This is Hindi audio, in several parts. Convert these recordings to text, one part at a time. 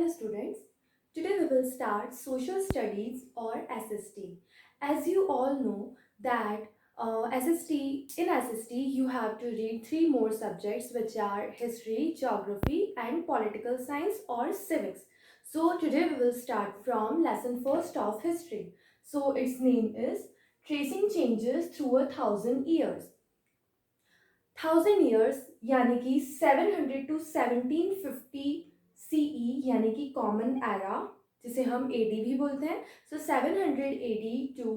Hello students, today we will start social studies or SST. As you all know that in SST you have to read three more subjects which are history, geography and political science or civics. So today we will start from lesson first of history. So its name is Tracing Changes Through a Thousand Years. 1000 years यानी कि 700 टू 1750 CE यानी कि कॉमन एरा जिसे हम एडी भी बोलते हैं. सो 700 एडी टू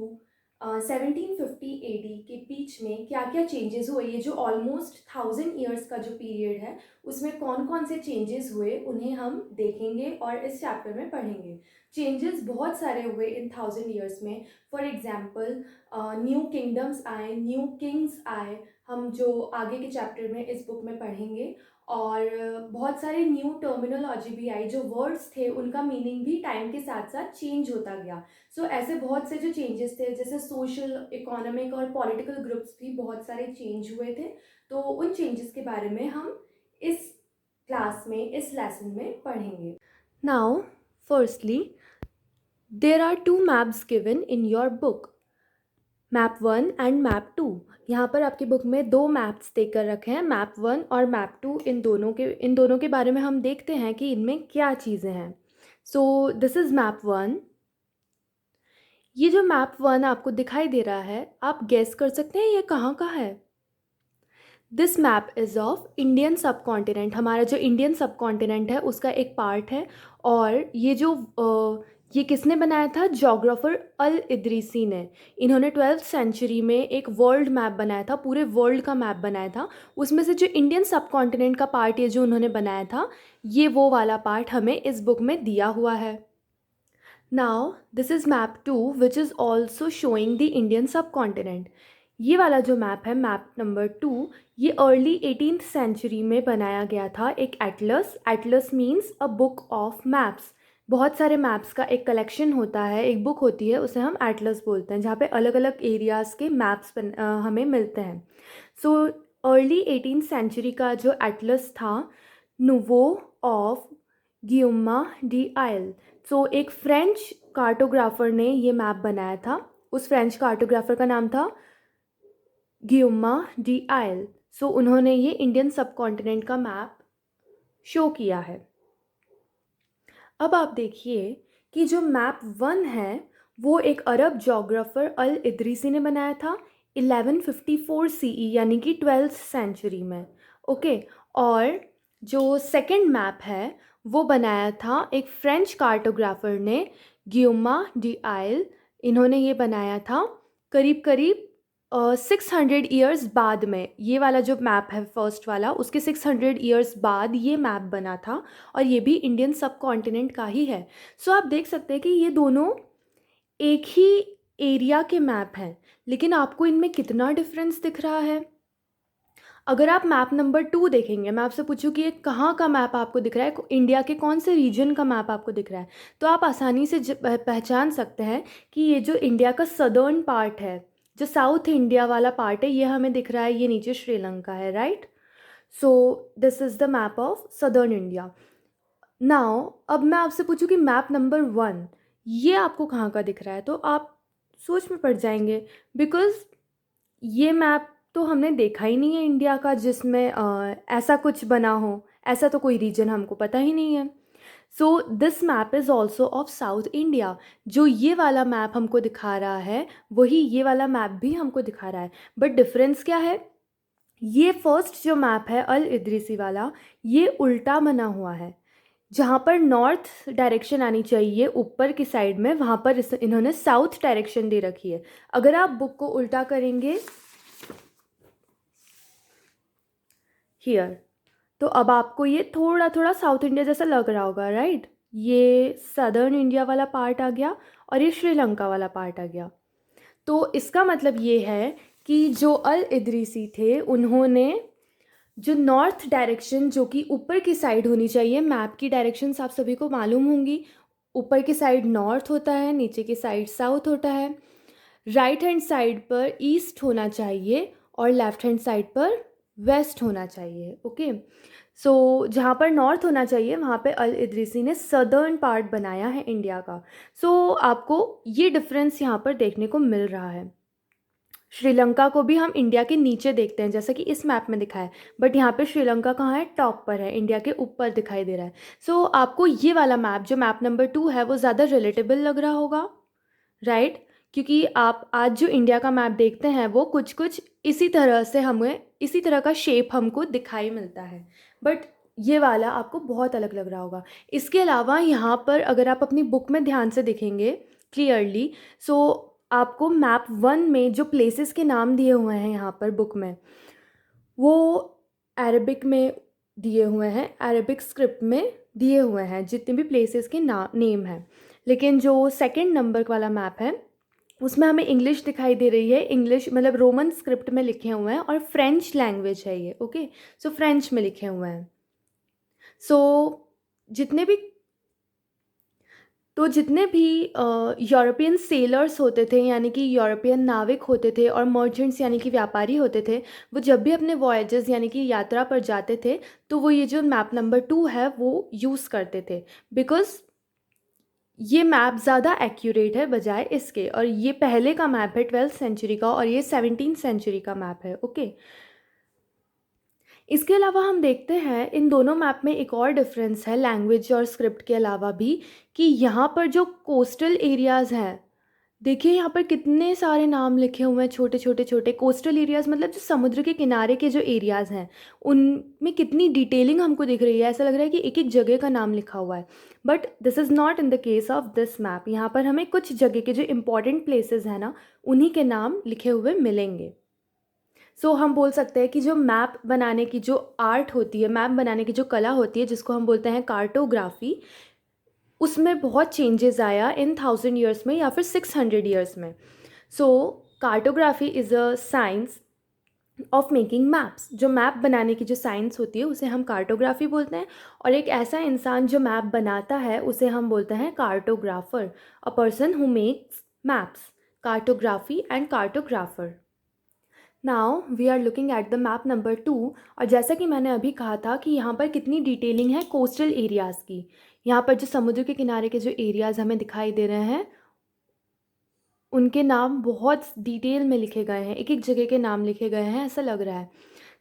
1750 एडी के बीच में क्या क्या चेंजेस हुए, ये जो ऑलमोस्ट 1000 years का जो पीरियड है उसमें कौन कौन से चेंजेस हुए उन्हें हम देखेंगे और इस चैप्टर में पढ़ेंगे. चेंजेस बहुत सारे हुए इन 1000 years में. फॉर एग्जाम्पल न्यू किंगडम्स आए, न्यू किंग्स आए, हम जो आगे के चैप्टर में इस बुक में पढ़ेंगे. और बहुत सारे न्यू टर्मिनोलॉजी भी आई, जो वर्ड्स थे उनका मीनिंग भी टाइम के साथ साथ चेंज होता गया. सो ऐसे बहुत से जो चेंजेस थे, जैसे सोशल, इकोनॉमिक और पॉलिटिकल ग्रुप्स भी बहुत सारे चेंज हुए थे. तो उन चेंजेस के बारे में हम इस क्लास में, इस लेसन में पढ़ेंगे. Now firstly there are two maps given in your book, map 1 and map 2. यहाँ पर आपकी बुक में दो मैप्स देकर रखे हैं, मैप 1 और मैप 2. इन दोनों के बारे में हम देखते हैं कि इनमें क्या चीज़ें हैं. So this is map 1. ये जो मैप 1 आपको दिखाई दे रहा है, आप गेस कर सकते हैं ये कहाँ का है. This map is of Indian सब कॉन्टिनेंट. हमारा जो इंडियन सब कॉन्टिनेंट है उसका एक पार्ट है. और ये किसने बनाया था? जोग्राफर अल इदरीसी ने. इन्होंने 12th सेंचुरी में एक वर्ल्ड मैप बनाया था, पूरे वर्ल्ड का मैप बनाया था. उसमें से जो इंडियन सब कॉन्टिनेंट का पार्ट ये जो उन्होंने बनाया था, ये वो वाला पार्ट हमें इस बुक में दिया हुआ है. Now this is map 2 which is also showing the Indian सब कॉन्टिनेंट. ये वाला जो मैप है, मैप नंबर 2, ये अर्ली 18th सेंचुरी में बनाया गया था. एक Atlas means a book of maps. बहुत सारे मैप्स का एक कलेक्शन होता है, एक बुक होती है, उसे हम एटलस बोलते हैं, जहाँ पे अलग अलग एरियाज़ के मैप्स हमें मिलते हैं. सो अर्ली 18th सेंचुरी का जो एटलस था, नुवो ऑफ गियोमा डी आयल. सो एक फ्रेंच कार्टोग्राफर ने ये मैप बनाया था. उस फ्रेंच कार्टोग्राफर का नाम था गियोमा डी आयल. सो उन्होंने ये इंडियन सब कॉन्टिनेंट का मैप शो किया है. अब आप देखिए कि जो मैप 1 है वो एक अरब जोग्राफर अल इदरीसी ने बनाया था 1154 CE यानी कि 12th सेंचुरी में. ओके. और जो सेकंड मैप है वो बनाया था एक फ्रेंच कार्टोग्राफर ने, गियोमा डी आयल. इन्होंने ये बनाया था करीब करीब 600 ईयर्स बाद में. ये वाला जो मैप है फर्स्ट वाला, उसके 600 ईयर्स बाद ये मैप बना था और ये भी इंडियन सब कॉन्टिनेंट का ही है. सो आप देख सकते हैं कि ये दोनों एक ही एरिया के मैप हैं, लेकिन आपको इनमें कितना डिफरेंस दिख रहा है. अगर आप मैप नंबर 2 देखेंगे, मैं आपसे पूछूं कि ये कहाँ का मैप आपको दिख रहा है, इंडिया के कौन से रीजन का मैप आपको दिख रहा है, तो आप आसानी से पहचान सकते हैं कि ये जो इंडिया का सदर्न पार्ट है, जो साउथ इंडिया वाला पार्ट है, ये हमें दिख रहा है, ये नीचे श्रीलंका है, right. So this is the map of southern India. Now अब मैं आपसे पूछूं कि मैप नंबर 1 ये आपको कहाँ का दिख रहा है, तो आप सोच में पड़ जाएंगे, बिकॉज ये मैप तो हमने देखा ही नहीं है इंडिया का जिसमें ऐसा कुछ बना हो. ऐसा तो कोई रीजन हमको पता ही नहीं है. So this map is also of south India. जो ये वाला मैप हमको दिखा रहा है वही ये वाला मैप भी हमको दिखा रहा है. बट डिफरेंस क्या है, ये फर्स्ट जो मैप है अल इदरीसी वाला, ये उल्टा बना हुआ है. जहाँ पर नॉर्थ डायरेक्शन आनी चाहिए ऊपर की साइड में, वहाँ पर इन्होंने साउथ डायरेक्शन दे रखी है. अगर आप बुक को उल्टा करेंगे हियर, तो अब आपको ये थोड़ा थोड़ा साउथ इंडिया जैसा लग रहा होगा, राइट. ये सदर्न इंडिया वाला पार्ट आ गया और ये श्रीलंका वाला पार्ट आ गया. तो इसका मतलब ये है कि जो अल इदरीसी थे उन्होंने जो नॉर्थ डायरेक्शन, जो कि ऊपर की साइड होनी चाहिए, मैप की डायरेक्शंस आप सभी को मालूम होंगी, ऊपर की साइड नॉर्थ होता है, नीचे की साइड साउथ होता है. राइट हैंड साइड पर ईस्ट होना चाहिए और लेफ्ट हैंड साइड पर वेस्ट होना चाहिए. ओके. सो जहाँ पर नॉर्थ होना चाहिए वहाँ पे अल इदरीसी ने सदर्न पार्ट बनाया है इंडिया का। सो आपको ये डिफरेंस यहाँ पर देखने को मिल रहा है। श्रीलंका को भी हम इंडिया के नीचे देखते हैं जैसा कि इस मैप में दिखा है, बट यहाँ पे श्रीलंका कहाँ है, टॉप पर है, इंडिया के ऊपर दिखाई दे रहा है। सो आपको ये वाला मैप जो मैप नंबर 2 है वो ज़्यादा रिलेटेबल लग रहा होगा, राइट? क्योंकि आप आज जो इंडिया का मैप देखते हैं वो कुछ कुछ इसी तरह से, हमें इसी तरह का शेप हमको दिखाई मिलता है, बट ये वाला आपको बहुत अलग लग रहा होगा। इसके अलावा यहाँ पर अगर आप अपनी बुक में ध्यान से देखेंगे क्लियरली, सो आपको मैप 1 में जो प्लेसेस के नाम दिए हुए हैं यहाँ पर बुक में, वो अरबिक में दिए हुए हैं, अरबिक स्क्रिप्ट में दिए हुए हैं जितने भी प्लेसेस के नेम हैं। लेकिन जो सेकंड नंबर वाला मैप है उसमें हमें इंग्लिश दिखाई दे रही है, इंग्लिश मतलब रोमन स्क्रिप्ट में लिखे हुए हैं और फ्रेंच लैंग्वेज है ये, ओके? सो फ्रेंच में लिखे हुए हैं। सो जितने भी जितने भी यूरोपियन सेलर्स होते थे, यानी कि यूरोपियन नाविक होते थे, और मर्चेंट्स यानी कि व्यापारी होते थे, वो जब भी अपने वॉयजेस यानी कि यात्रा पर जाते थे तो वो ये जो मैप नंबर 2 है वो यूज़ करते थे, बिकॉज़ ये मैप ज़्यादा एक्यूरेट है बजाय इसके, और ये पहले का मैप है 12th सेंचुरी का और ये 17th सेंचुरी का मैप है, ओके? इसके अलावा हम देखते हैं इन दोनों मैप में एक और डिफरेंस है लैंग्वेज और स्क्रिप्ट के अलावा भी, कि यहाँ पर जो कोस्टल एरियाज़ हैं, देखिए यहाँ पर कितने सारे नाम लिखे हुए हैं, छोटे छोटे छोटे कोस्टल एरियाज़, मतलब जो समुद्र के किनारे के जो एरियाज़ हैं उनमें कितनी डिटेलिंग हमको दिख रही है, ऐसा लग रहा है कि एक एक जगह का नाम लिखा हुआ है। But this is not in the case of this map. यहाँ पर हमें कुछ जगह के जो इम्पॉर्टेंट प्लेसेस हैं ना, उन्हीं के नाम लिखे हुए मिलेंगे। सो हम बोल सकते हैं कि जो मैप बनाने की जो आर्ट होती है, मैप बनाने की जो कला होती है, जिसको हम बोलते हैं कार्टोग्राफी, उसमें बहुत चेंजेस आया इन 1000 ईयर्स में या फिर 600 ईयर्स में। So cartography is a science of making maps. जो मैप बनाने की जो साइंस होती है उसे हम कार्टोग्राफी बोलते हैं, और एक ऐसा इंसान जो मैप बनाता है उसे हम बोलते हैं cartographer, a person who makes maps, cartography and cartographer. Now we are looking at the map number 2, और जैसा कि मैंने अभी कहा था कि यहाँ पर कितनी डिटेलिंग है कोस्टल एरियाज़ की। यहाँ पर जो समुद्र के किनारे के जो एरियाज़ हमें दिखाई दे रहे हैं उनके नाम बहुत डिटेल में लिखे गए हैं, एक एक जगह के नाम लिखे गए हैं, ऐसा लग रहा है।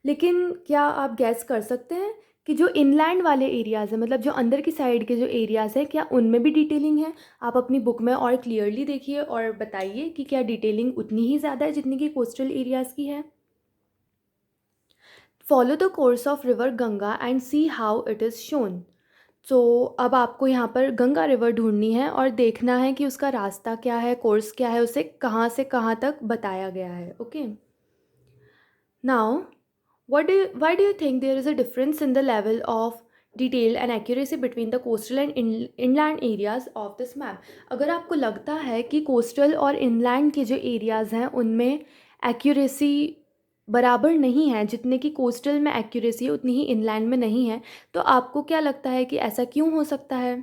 लेकिन क्या आप गैस कर सकते हैं कि जो इनलैंड वाले एरियाज़ हैं, मतलब जो अंदर की साइड के जो एरियाज़ हैं, क्या उनमें भी डिटेलिंग है? आप अपनी बुक में और क्लियरली देखिए और बताइए कि क्या डिटेलिंग उतनी ही ज़्यादा है जितनी कि कोस्टल एरियाज़ की है। Follow the course of river Ganga and see how it is shown. तो अब आपको यहाँ पर गंगा रिवर ढूंढनी है और देखना है कि उसका रास्ता क्या है, कोर्स क्या है, उसे कहाँ से कहाँ तक बताया गया है, okay? Now why do you think there is a difference in the level of detail and accuracy between the coastal and inland areas of this map? अगर आपको लगता है कि कोस्टल और इनलैंड के जो एरियाज़ हैं उनमें एक्यूरेसी बराबर नहीं है, जितने की कोस्टल में एक्यूरेसी है उतनी ही इनलैंड में नहीं है, तो आपको क्या लगता है कि ऐसा क्यों हो सकता है?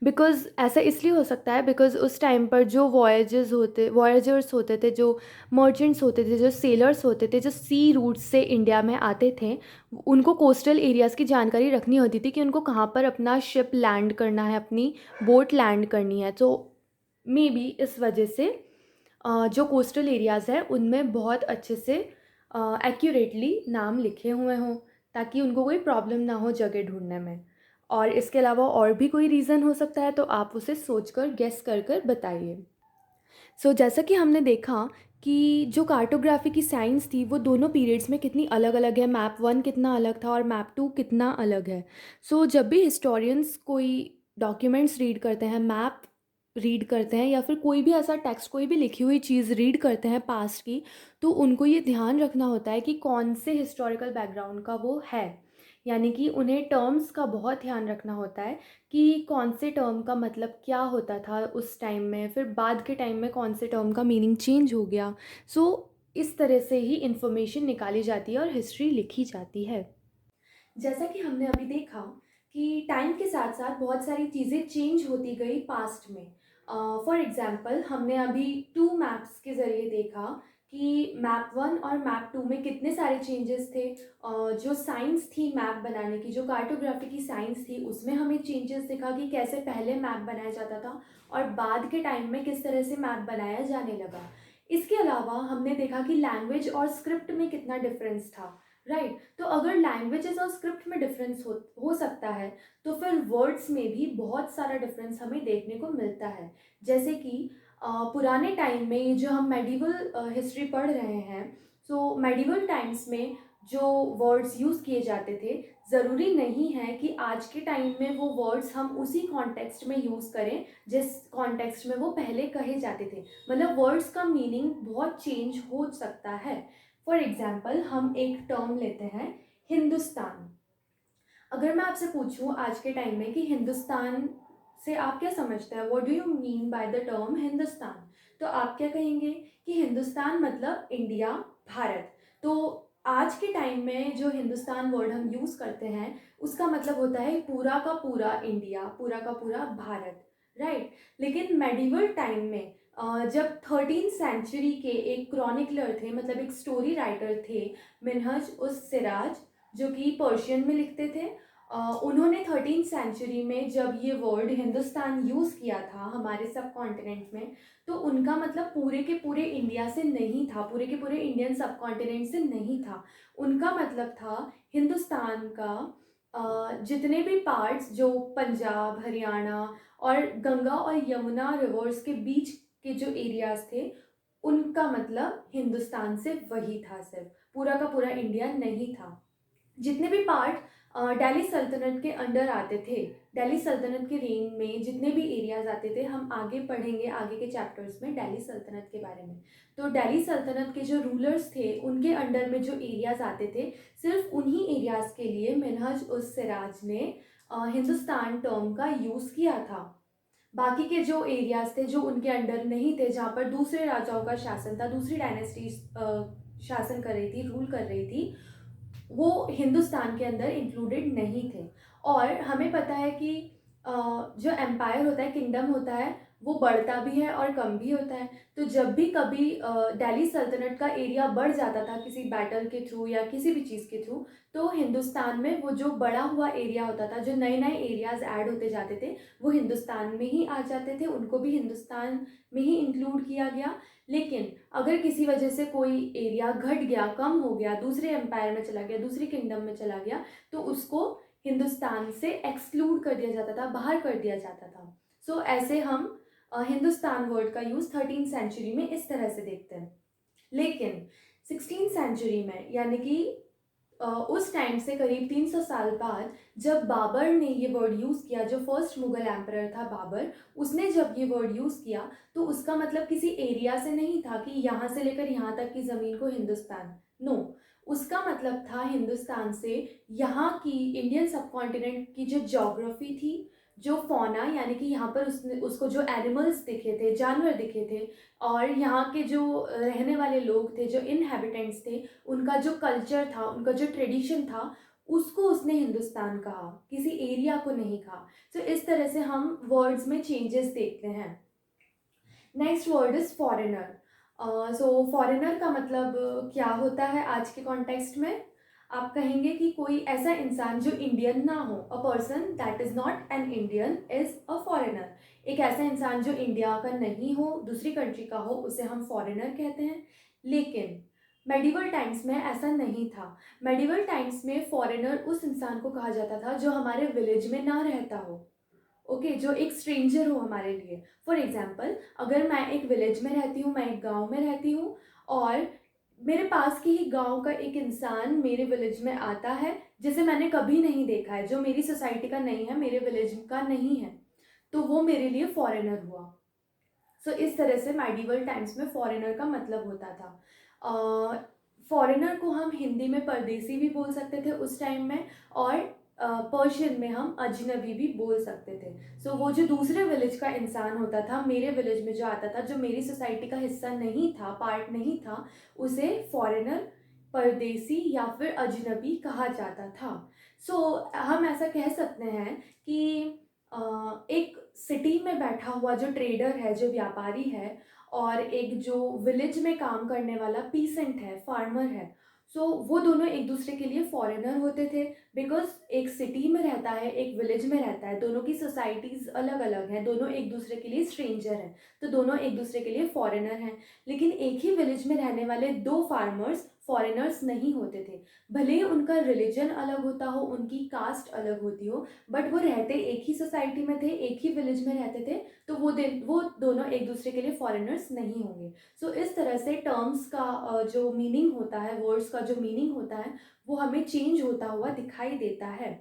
बिकॉज़ ऐसा इसलिए हो सकता है बिकॉज़ उस टाइम पर जो वॉयजर्स होते थे, जो मर्चेंट्स होते थे, जो सेलर्स होते थे, जो सी रूट से इंडिया में आते थे, उनको कोस्टल एरियाज़ की जानकारी रखनी होती थी कि उनको कहाँ पर अपना शिप लैंड करना है, अपनी बोट लैंड करनी है। तो मे बी इस वजह से जो कोस्टल एरियाज़ हैं उनमें बहुत अच्छे से एक्यूरेटली नाम लिखे हुए हों, ताकि उनको कोई प्रॉब्लम ना हो जगह ढूंढने में। और इसके अलावा और भी कोई रीज़न हो सकता है तो आप उसे सोचकर गेस कर कर बताइए। सो जैसा कि हमने देखा कि जो कार्टोग्राफी की साइंस थी वो दोनों पीरियड्स में कितनी अलग अलग है, मैप 1 कितना अलग था और मैप 2 कितना अलग है। सो जब भी हिस्टोरियंस कोई डॉक्यूमेंट्स रीड करते हैं, मैप रीड करते हैं, या फिर कोई भी ऐसा टेक्स्ट, कोई भी लिखी हुई चीज़ रीड करते हैं पास्ट की, तो उनको ये ध्यान रखना होता है कि कौन से हिस्टोरिकल बैकग्राउंड का वो है। यानी कि उन्हें टर्म्स का बहुत ध्यान रखना होता है कि कौन से टर्म का मतलब क्या होता था उस टाइम में, फिर बाद के टाइम में कौन से टर्म का मीनिंग चेंज हो गया। सो इस तरह से ही इन्फॉर्मेशन निकाली जाती है और हिस्ट्री लिखी जाती है। जैसा कि हमने अभी देखा कि टाइम के साथ साथ बहुत सारी चीज़ें चेंज होती गई पास्ट में। फॉर एग्ज़ाम्पल हमने अभी 2 मैप्स के ज़रिए देखा कि मैप 1 और मैप 2 में कितने सारे चेंजेस थे। जो साइंस थी मैप बनाने की, जो कार्टोग्राफी की साइंस थी, उसमें हमें चेंजेस दिखा कि कैसे पहले मैप बनाया जाता था और बाद के टाइम में किस तरह से मैप बनाया जाने लगा। इसके अलावा हमने देखा कि लैंग्वेज और स्क्रिप्ट में कितना डिफरेंस था, राइट। तो अगर लैंग्वेजेस और स्क्रिप्ट में डिफरेंस हो सकता है, तो फिर वर्ड्स में भी बहुत सारा डिफरेंस हमें देखने को मिलता है। जैसे कि पुराने टाइम में जो हम मेडिवल हिस्ट्री पढ़ रहे हैं, सो मेडिवल टाइम्स में जो वर्ड्स यूज़ किए जाते थे, ज़रूरी नहीं है कि आज के टाइम में वो वर्ड्स हम उसी कॉन्टेक्स्ट में यूज़ करें जिस कॉन्टेक्स्ट में वो पहले कहे जाते थे। मतलब वर्ड्स का मीनिंग बहुत चेंज हो सकता है। फॉर एग्जाम्पल हम एक टर्म लेते हैं, हिंदुस्तान। अगर मैं आपसे पूछूं आज के टाइम में कि हिंदुस्तान से आप क्या समझते हैं, what do you mean by the term Hindustan, तो आप क्या कहेंगे कि हिंदुस्तान मतलब इंडिया, भारत। तो आज के टाइम में जो हिंदुस्तान वर्ड हम यूज़ करते हैं, उसका मतलब होता है पूरा का पूरा इंडिया, पूरा का पूरा भारत, राइट। लेकिन मेडिवल टाइम में जब 13th सेंचुरी के एक क्रॉनिकलर थे, मतलब एक स्टोरी राइटर थे, मिनहज उस सिराज, जो कि पर्शियन में लिखते थे, उन्होंने 13th सेंचुरी में जब ये वर्ड हिंदुस्तान यूज़ किया था हमारे सब कॉन्टिनेंट में, तो उनका मतलब पूरे के पूरे इंडिया से नहीं था, पूरे के पूरे इंडियन सब कॉन्टिनेंट से नहीं था। उनका मतलब था हिंदुस्तान का जितने भी पार्ट्स जो पंजाब, हरियाणा और गंगा और यमुना रिवर्स के बीच के जो एरियाज थे, उनका मतलब हिंदुस्तान से वही था, सिर्फ पूरा का पूरा इंडिया नहीं था। जितने भी पार्ट दिल्ली सल्तनत के अंडर आते थे, दिल्ली सल्तनत के रेन में जितने भी एरियाज आते थे, हम आगे पढ़ेंगे आगे के चैप्टर्स में दिल्ली सल्तनत के बारे में। तो दिल्ली सल्तनत के जो रूलर्स थे, उनके अंडर में जो एरियाज आते थे, सिर्फ उन्हीं एरियाज के लिए मिनहज उस सिराज ने हिंदुस्तान टर्म का यूज़ किया था। बाकी के जो एरियाज थे जो उनके अंडर नहीं थे, जहाँ पर दूसरे राजाओं का शासन था, दूसरी डायनेस्टी शासन कर रही थी, रूल कर रही थी, वो हिंदुस्तान के अंदर इंक्लूडेड नहीं थे। और हमें पता है कि जो एम्पायर होता है, किंगडम होता है, वो बढ़ता भी है और कम भी होता है। तो जब भी कभी दिल्ली सल्तनत का एरिया बढ़ जाता था किसी बैटल के थ्रू या किसी भी चीज़ के थ्रू, तो हिंदुस्तान में वो जो बढ़ा हुआ एरिया होता था, जो नए नए एरियाज ऐड होते जाते थे, वो हिंदुस्तान में ही आ जाते थे, उनको भी हिंदुस्तान में ही इंक्लूड किया गया। लेकिन अगर किसी वजह से कोई एरिया घट गया, कम हो गया, दूसरे एम्पायर में चला गया, दूसरी किंगडम में चला गया, तो उसको हिंदुस्तान से एक्सक्लूड कर दिया जाता था, बाहर कर दिया जाता था। सो ऐसे हम हिंदुस्तान वर्ड का यूज़ 13th सेंचुरी में इस तरह से देखते हैं। लेकिन 16th सेंचुरी में, यानी कि उस टाइम से करीब 300 साल बाद, जब बाबर ने ये वर्ड यूज़ किया, जो फर्स्ट मुगल एम्परर था बाबर, उसने जब ये वर्ड यूज़ किया, तो उसका मतलब किसी एरिया से नहीं था कि यहाँ से लेकर यहाँ तक की ज़मीन को हिंदुस्तान, नो। उसका मतलब था हिंदुस्तान से यहाँ की इंडियन सब कॉन्टिनेंट की जो ज्योग्राफी थी, जो फौना, यानी कि यहाँ पर उसको जो एनिमल्स दिखे थे, जानवर दिखे थे, और यहाँ के जो रहने वाले लोग थे, जो इनहेबिटेंट्स थे, उनका जो कल्चर था, उनका जो ट्रेडिशन था, उसको उसने हिंदुस्तान कहा, किसी एरिया को नहीं कहा। तो इस तरह से हम वर्ड्स में चेंजेस देखते हैं। Next word is foreigner. So foreigner का मतलब क्या होता है आज के कॉन्टेक्स्ट में? आप कहेंगे कि कोई ऐसा इंसान जो इंडियन ना हो, a person that is not an Indian is a foreigner. एक ऐसा इंसान जो इंडिया का नहीं हो, दूसरी कंट्री का हो, उसे हम फॉरेनर कहते हैं। लेकिन मेडिवल टाइम्स में ऐसा नहीं था। मेडिवल टाइम्स में फॉरेनर उस इंसान को कहा जाता था जो हमारे विलेज में ना रहता हो, ओके, जो एक स्ट्रेंजर हो हमारे लिए। फॉर एग्जाम्पल, अगर मैं एक विलेज में रहती हूँ, मैं एक गांव में रहती हूँ, और मेरे पास की ही गांव का एक इंसान मेरे विलेज में आता है, जिसे मैंने कभी नहीं देखा है, जो मेरी सोसाइटी का नहीं है, मेरे विलेज का नहीं है, तो वो मेरे लिए फॉरेनर हुआ। सो इस तरह से मेडिवल टाइम्स में फॉरेनर का मतलब होता था। फॉरेनर को हम हिंदी में परदेसी भी बोल सकते थे उस टाइम में, और पर्शियन में हम अजनबी भी बोल सकते थे। सो वो जो दूसरे विलेज का इंसान होता था, मेरे विलेज में जो आता था, जो मेरी सोसाइटी का हिस्सा नहीं था, पार्ट नहीं था, उसे फॉरेनर, परदेसी या फिर अजनबी कहा जाता था। सो हम ऐसा कह सकते हैं कि एक सिटी में बैठा हुआ जो ट्रेडर है, जो व्यापारी है, और एक जो विलेज में काम करने वाला पीसेंट है, फार्मर है, सो वो दोनों एक दूसरे के लिए फॉरेनर होते थे। बिकॉज एक सिटी में रहता है, एक विलेज में रहता है, दोनों की सोसाइटीज़ अलग अलग हैं, दोनों एक दूसरे के लिए स्ट्रेंजर हैं, तो दोनों एक दूसरे के लिए फॉरेनर हैं। लेकिन एक ही विलेज में रहने वाले दो फार्मर्स फॉरेनर्स नहीं होते थे। भले ही उनका रिलीजन अलग होता हो, उनकी कास्ट अलग होती हो, बट वो रहते एक ही सोसाइटी में थे, एक ही विलेज में रहते थे, तो वो दोनों एक दूसरे के लिए फॉरेनर्स नहीं होंगे। सो इस तरह से टर्म्स का जो मीनिंग होता है, वर्ड्स का जो मीनिंग होता है, वो हमें चेंज होता हुआ दिखाई देता है।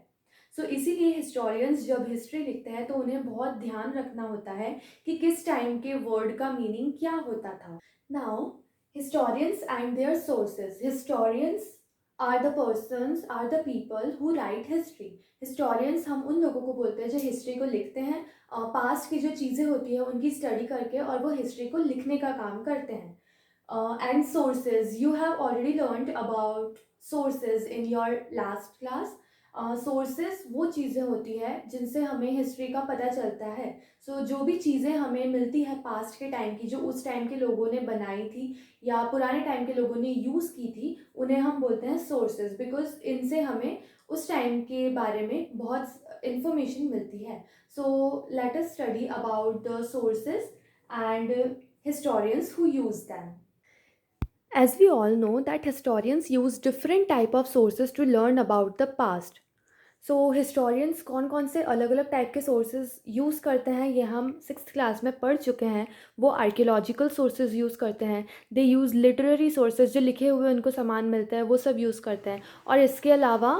सो इसीलिए हिस्टोरियंस जब हिस्ट्री लिखते हैं तो उन्हें बहुत ध्यान रखना होता है कि किस टाइम के वर्ड का मीनिंग क्या होता था। Now historians and their sources. Historians are the persons, are the people who write history. Historians हम उन लोगों को बोलते हैं जो हिस्ट्री को लिखते हैं, पास्ट की जो चीज़ें होती है उनकी स्टडी करके, और वो हिस्ट्री को लिखने का काम करते हैं। And sources, you have already learned about sources in your last class. Sources वो चीज़ें होती है जिनसे हमें हिस्ट्री का पता चलता है। सो जो भी चीज़ें हमें मिलती है पास्ट के टाइम की, जो उस टाइम के लोगों ने बनाई थी या पुराने टाइम के लोगों ने यूज़ की थी, उन्हें हम बोलते हैं सोर्सेज। बिकॉज इनसे हमें उस टाइम के बारे में बहुत इंफॉर्मेशन मिलती है। So let us study about the sources and historians who use them. As we all know that historians use different type of sources to learn about the past. So historians कौन कौन से अलग अलग टाइप के सोर्सेज यूज़ करते हैं ये हम 6th क्लास में पढ़ चुके हैं। वो आर्कियोलॉजिकल सोर्सेज यूज़ करते हैं, दे यूज़ लिटरेरी सोर्सेज, जो लिखे हुए उनको सामान मिलता है वो सब यूज़ करते हैं, और इसके अलावा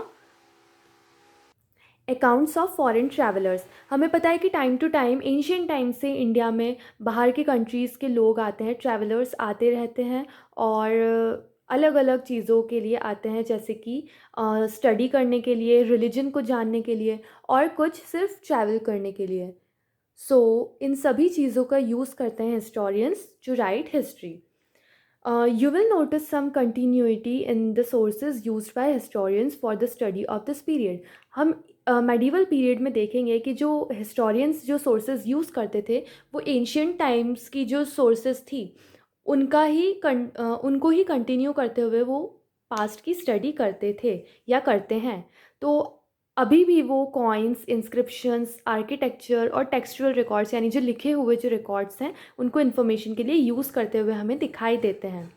अकाउंट्स ऑफ फॉरेन ट्रैवलर्स। हमें पता है कि time to time ancient time से इंडिया में बाहर के कंट्रीज़ के लोग आते हैं, ट्रैवलर्स आते रहते हैं, और अलग अलग चीज़ों के लिए आते हैं, जैसे कि स्टडी करने के लिए, रिलीजन को जानने के लिए, और कुछ सिर्फ ट्रैवल करने के लिए। सो इन सभी चीज़ों का यूज़ करते हैं historians to write history. You will notice some continuity in the sources used by historians for the study of this period. हम मेडिवल पीरियड में देखेंगे कि जो हिस्टोरियंस जो सोर्सेज यूज़ करते थे वो एंशियंट टाइम्स की जो सोर्सेज थी उनको ही कंटिन्यू करते हुए वो पास्ट की स्टडी करते थे या करते हैं। तो अभी भी वो कॉइन्स, इंस्क्रिप्शंस, आर्किटेक्चर और टेक्सचुअल रिकॉर्ड्स, यानी जो लिखे हुए जो रिकॉर्ड्स हैं, उनको इन्फॉर्मेशन के लिए यूज़ करते हुए हमें दिखाई देते हैं।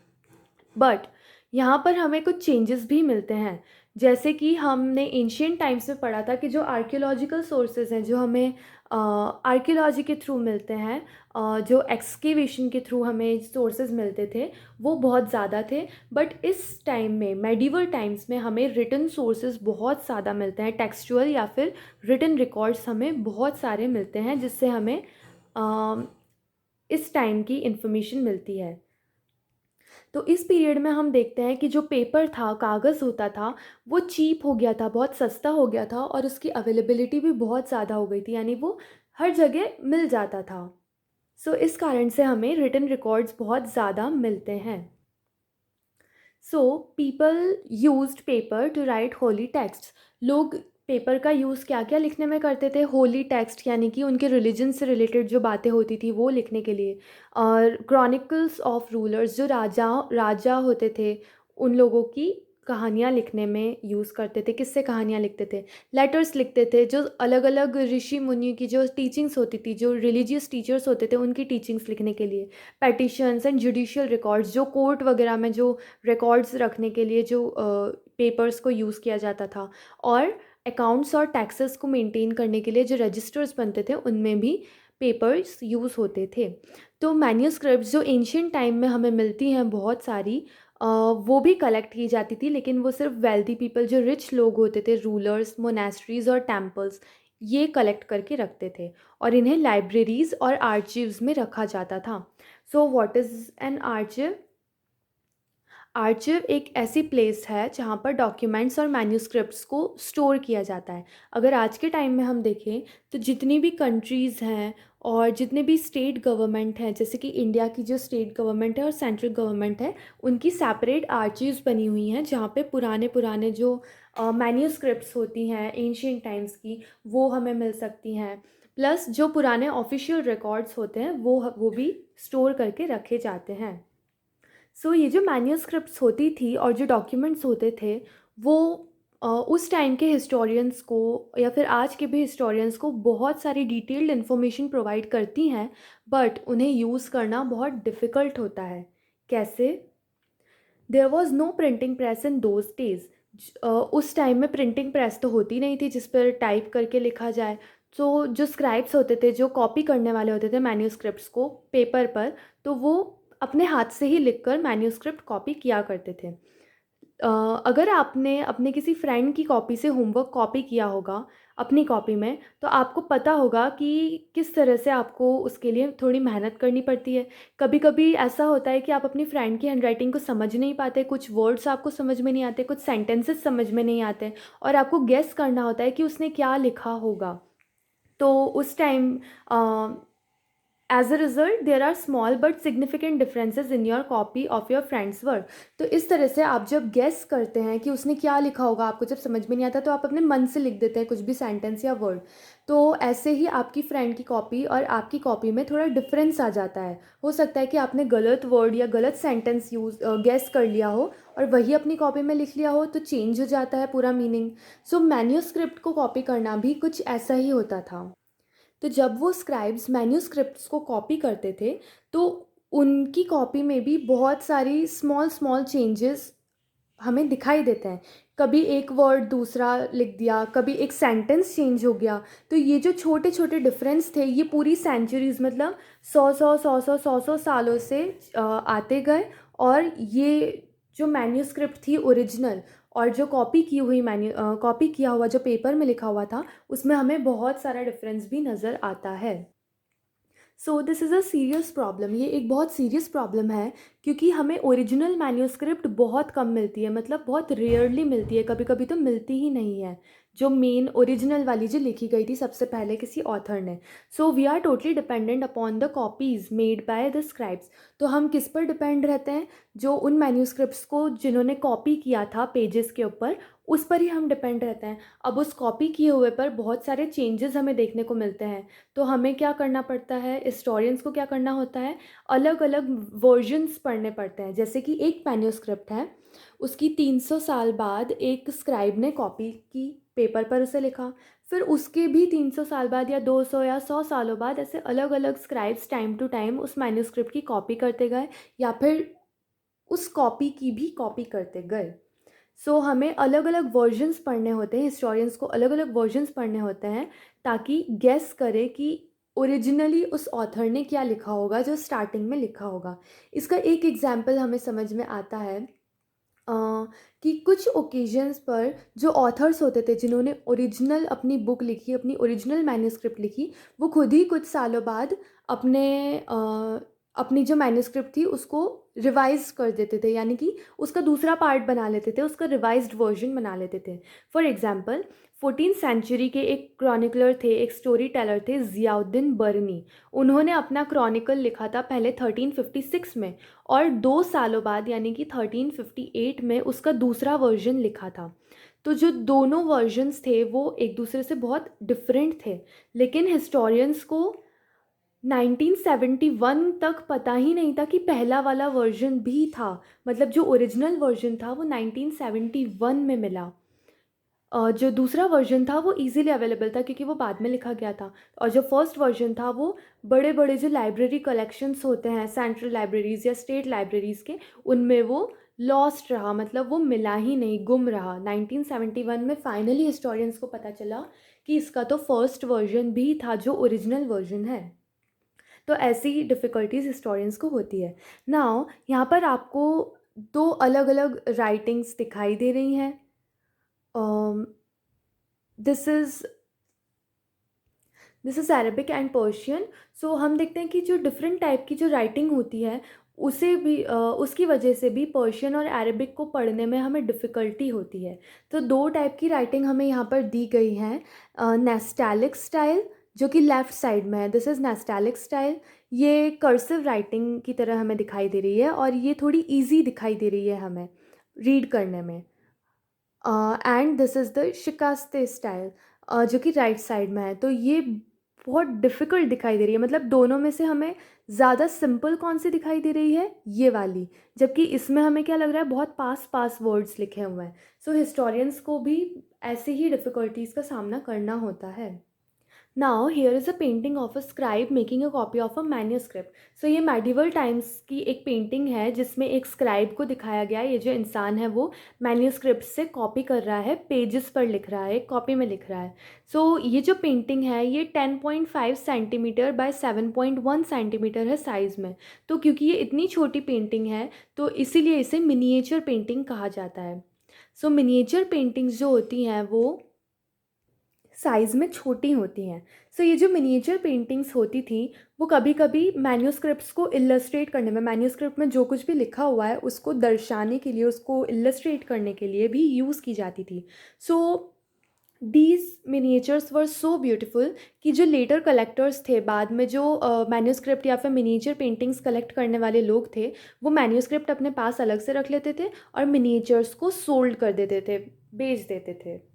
बट यहाँ पर हमें कुछ चेंजेस भी मिलते हैं, जैसे कि हमने एंशियंट टाइम्स में पढ़ा था कि जो आर्कियोलॉजिकल सोर्सेज हैं, जो हमें आर्कियोलॉजी के थ्रू मिलते हैं, जो एक्सकेवेशन के थ्रू हमें सोर्सेज मिलते थे, वो बहुत ज़्यादा थे। बट इस टाइम में, मेडिवल टाइम्स में, हमें रिटन सोर्सेज बहुत ज़्यादा मिलते हैं, टेक्सचुअल या फिर रिटन रिकॉर्ड्स हमें बहुत सारे मिलते हैं, जिससे हमें इस टाइम की इंफॉर्मेशन मिलती है। तो इस पीरियड में हम देखते हैं कि जो पेपर था, कागज़ होता था, वो चीप हो गया था, बहुत सस्ता हो गया था, और उसकी अवेलेबिलिटी भी बहुत ज़्यादा हो गई थी, यानी वो हर जगह मिल जाता था। सो इस कारण से हमें रिटन रिकॉर्ड्स बहुत ज़्यादा मिलते हैं। So people used paper two right Holi text. लोग पेपर का यूज़ क्या क्या लिखने में करते थे? होली टेक्स्ट, यानी कि उनके रिलीजन से रिलेटेड जो बातें होती थी वो लिखने के लिए, और क्रॉनिकल्स ऑफ रूलर्स, जो राजा होते थे उन लोगों की कहानियाँ लिखने में यूज़ करते थे, किससे कहानियाँ लिखते थे, लेटर्स लिखते थे, जो अलग अलग ऋषि मुनि की जो टीचिंग्स होती थी, जो रिलीजियस टीचर्स होते थे उनकी टीचिंग्स लिखने के लिए, पेटिशंस एंड जुडिशियल रिकॉर्ड्स, जो कोर्ट वगैरह में जो रिकॉर्ड्स रखने के लिए जो पेपर्स को यूज़ किया जाता था, और अकाउंट्स और टैक्सेस को मेंटेन करने के लिए जो रजिस्टर्स बनते थे उनमें भी पेपर्स यूज़ होते थे। तो मैन्यूस्क्रिप्ट्स जो एंशियंट टाइम में हमें मिलती हैं बहुत सारी, वो भी कलेक्ट की जाती थी, लेकिन वो सिर्फ वेल्दी पीपल, जो रिच लोग होते थे, रूलर्स, मोनेस्ट्रीज और टेम्पल्स, ये कलेक्ट करके रखते थे, और इन्हें लाइब्रेरीज़ और आर्चिव्स में रखा जाता था। So what is an archive? Archive एक ऐसी प्लेस है जहाँ पर डॉक्यूमेंट्स और मैन्यूस्क्रिप्ट्स को स्टोर किया जाता है। अगर आज के टाइम में हम देखें तो जितनी भी कंट्रीज़ हैं और जितने भी स्टेट गवर्नमेंट हैं, जैसे कि इंडिया की जो स्टेट गवर्नमेंट है और सेंट्रल गवर्नमेंट है, उनकी सेपरेट आर्चिव्स बनी हुई हैं, जहाँ पे पुराने पुराने जो मैन्यूस्क्रिप्ट्स होती हैं एंशियंट टाइम्स की, वो हमें मिल सकती हैं। प्लस जो पुराने ऑफिशियल रिकॉर्ड्स होते हैं वो भी स्टोर करके रखे जाते हैं। सो ये जो मैन्यूस्क्रिप्ट्स होती थी और जो डॉक्यूमेंट्स होते थे वो उस टाइम के हिस्टोरियंस को या फिर आज के भी हिस्टोरियंस को बहुत सारी डिटेल्ड इन्फॉर्मेशन प्रोवाइड करती हैं, बट उन्हें यूज़ करना बहुत डिफ़िकल्ट होता है। कैसे? There was no printing press in those days. उस टाइम में प्रिंटिंग प्रेस तो होती नहीं थी जिस पर टाइप करके लिखा जाए। तो जो स्क्राइब्स होते थे, जो कॉपी करने वाले होते थे मैन्यूस्क्रिप्ट्स को पेपर पर, तो वो अपने हाथ से ही लिखकर मैन्यूस्क्रिप्ट कॉपी किया करते थे। अगर आपने अपने किसी फ्रेंड की कॉपी से होमवर्क कॉपी किया होगा अपनी कॉपी में, तो आपको पता होगा कि किस तरह से आपको उसके लिए थोड़ी मेहनत करनी पड़ती है। कभी-कभी ऐसा होता है कि आप अपनी फ्रेंड की हैंडराइटिंग को समझ नहीं पाते, कुछ वर्ड्स आपको समझ में नहीं आते, कुछ सेंटेंसेस समझ में नहीं आते और आपको गेस करना होता है कि उसने क्या लिखा होगा। तो उस time as a result there are small but significant differences in your copy of your friend's work. तो इस तरह से आप जब गेस करते हैं कि उसने क्या लिखा होगा, आपको जब समझ में नहीं आता तो आप अपने मन से लिख देते हैं कुछ भी सेंटेंस या वर्ड। तो ऐसे ही आपकी फ्रेंड की कॉपी और आपकी कॉपी में थोड़ा डिफरेंस आ जाता है। हो सकता है कि आपने गलत वर्ड या गलत सेंटेंस यूज गेस कर लिया हो और वही अपनी कॉपी में लिख लिया हो, तो चेंज हो जाता है पूरा मीनिंग। सो मैन्यूस्क्रिप्ट को कॉपी करना भी कुछ ऐसा ही होता था। तो जब वो स्क्राइब्स मैन्यूस्क्रिप्ट्स को कॉपी करते थे, तो उनकी कॉपी में भी बहुत सारी स्मॉल स्मॉल चेंजेस हमें दिखाई देते हैं। कभी एक वर्ड दूसरा लिख दिया, कभी एक सेंटेंस चेंज हो गया। तो ये जो छोटे छोटे डिफरेंस थे, ये पूरी सेंचुरीज मतलब सौ सालों से आते गए। और ये जो मैन्यूस्क्रिप्ट थी ओरिजिनल और जो कॉपी किया हुआ जो पेपर में लिखा हुआ था, उसमें हमें बहुत सारा डिफरेंस भी नज़र आता है। So this is a serious problem. ये एक बहुत सीरियस प्रॉब्लम है क्योंकि हमें ओरिजिनल मैन्यूस्क्रिप्ट बहुत कम मिलती है, मतलब बहुत रेयरली मिलती है, कभी कभी तो मिलती ही नहीं है, जो मेन ओरिजिनल वाली जो लिखी गई थी सबसे पहले किसी ऑथर ने। So we are totally dependent upon the copies made by the scribes. तो हम किस पर डिपेंड रहते हैं? जो उन मैन्यूस्क्रिप्ट्स को जिन्होंने कॉपी किया था पेजेस के ऊपर, उस पर ही हम डिपेंड रहते हैं। अब उस कॉपी किए हुए पर बहुत सारे चेंजेस हमें देखने को मिलते हैं। तो हमें क्या करना पड़ता है, हिस्टोरियंस को क्या करना होता है, अलग अलग वर्जन्स पढ़ने पड़ते हैं। जैसे कि एक मैन्यूस्क्रिप्ट है, उसकी 300 साल बाद एक स्क्राइब ने कॉपी की, पेपर पर उसे लिखा। फिर उसके भी 300 साल बाद या 200 या 100 सालों बाद ऐसे अलग अलग स्क्राइब्स टाइम टू टाइम उस मैन्यूस्क्रिप्ट की कॉपी करते गए या फिर उस कॉपी की भी कॉपी करते गए। सो हमें अलग अलग वर्जन्स पढ़ने होते हैं, हिस्टोरियंस को अलग अलग वर्जन्स पढ़ने होते हैं ताकि गेस करे कि ओरिजिनली उस ऑथर ने क्या लिखा होगा, जो स्टार्टिंग में लिखा होगा। इसका एक एग्जाम्पल हमें समझ में आता है कि कुछ ओकेजन्स पर जो ऑथर्स होते थे जिन्होंने ओरिजिनल अपनी बुक लिखी, अपनी ओरिजिनल मैन्यूस्क्रिप्ट लिखी, वो खुद ही कुछ सालों बाद अपने अपनी जो मैन्यूस्क्रिप्ट थी उसको रिवाइज कर देते थे, यानी कि उसका दूसरा पार्ट बना लेते थे, उसका रिवाइज्ड वर्जन बना लेते थे। फॉर एग्जांपल 14th सेंचुरी के एक क्रॉनिकलर थे, एक स्टोरी टेलर थे, ज़ियाउद्दीन बरनी। उन्होंने अपना क्रॉनिकल लिखा था पहले 1356 में और 2 सालों बाद यानी कि 1358 में उसका दूसरा वर्जन लिखा था। तो जो दोनों वर्जन्स थे वो एक दूसरे से बहुत डिफरेंट थे, लेकिन हिस्टोरियंस को 1971 तक पता ही नहीं था कि पहला वाला वर्जन भी था। मतलब जो ओरिजिनल वर्जन था वो 1971 में मिला। जो दूसरा वर्जन था वो इजीली अवेलेबल था क्योंकि वो बाद में लिखा गया था। और जो फर्स्ट वर्जन था वो बड़े बड़े जो लाइब्रेरी कलेक्शंस होते हैं सेंट्रल लाइब्रेरीज़ या स्टेट लाइब्रेरीज़ के, उनमें वो लॉस्ट रहा, मतलब वो मिला ही नहीं, गुम रहा। 1971 में फाइनली हिस्टोरियंस को पता चला कि इसका तो फर्स्ट वर्जन भी था जो ओरिजिनल वर्जन है। तो ऐसी डिफ़िकल्टीज़ हिस्टोरियंस को होती है। नाउ यहाँ पर आपको दो अलग अलग राइटिंग्स दिखाई दे रही हैं। This is Arabic and Persian. So हम देखते हैं कि जो डिफरेंट टाइप की जो राइटिंग होती है उसे भी उसकी वजह से भी पर्शियन और अरेबिक को पढ़ने में हमें डिफ़िकल्टी होती है। तो दो टाइप की राइटिंग हमें यहाँ पर दी गई हैं। नेस्टैलिक स्टाइल जो कि लेफ़्ट साइड में है, दिस इज़ नेस्टैलिक स्टाइल। ये कर्सिव राइटिंग की तरह हमें दिखाई दे रही है और ये थोड़ी ईजी दिखाई दे रही है हमें रीड करने में। एंड दिस इज़ द शिकास्ते स्टाइल जो कि राइट साइड में है। तो ये बहुत डिफ़िकल्ट दिखाई दे रही है, मतलब दोनों में से हमें ज़्यादा सिंपल कौन सी दिखाई दे रही है, ये वाली, जबकि इसमें हमें क्या लग रहा है बहुत पास पास वर्ड्स लिखे हुए हैं। सो हिस्टोरियंस को भी ऐसे ही डिफ़िकल्टीज़ का सामना करना होता है। Now here is a painting of a scribe making a copy of a manuscript. So ये मेडिवल टाइम्स की एक पेंटिंग है जिसमें एक स्क्राइब को दिखाया गया है। ये जो इंसान है वो मैन्यूस्क्रिप्ट से कॉपी कर रहा है, पेजेस पर लिख रहा है, कॉपी में लिख रहा है। सो ये जो पेंटिंग है ये 10.5 सेंटीमीटर बाय 7.1 सेंटीमीटर है साइज़ में। तो क्योंकि ये इतनी छोटी पेंटिंग है तो इसीलिए इसे मिनिएचर पेंटिंग कहा जाता है। सो मिनिएचर पेंटिंग्स जो होती हैं वो साइज़ में छोटी होती हैं। सो ये जो मिनिएचर पेंटिंग्स होती थी वो कभी कभी मैन्यूस्क्रिप्ट्स को इलस्ट्रेट करने में, मैन्यूस्क्रिप्ट में जो कुछ भी लिखा हुआ है उसको दर्शाने के लिए, उसको इलस्ट्रेट करने के लिए भी यूज़ की जाती थी। So these miniatures were so beautiful कि जो लेटर कलेक्टर्स थे, बाद में जो मैन्यूस्क्रिप्ट या फिर मिनिएचर पेंटिंग्स कलेक्ट करने वाले लोग थे, वो मैन्यूस्क्रिप्ट अपने पास अलग से रख लेते थे और मिनिएचर्स को सोल्ड कर देते थे, बेच देते थे।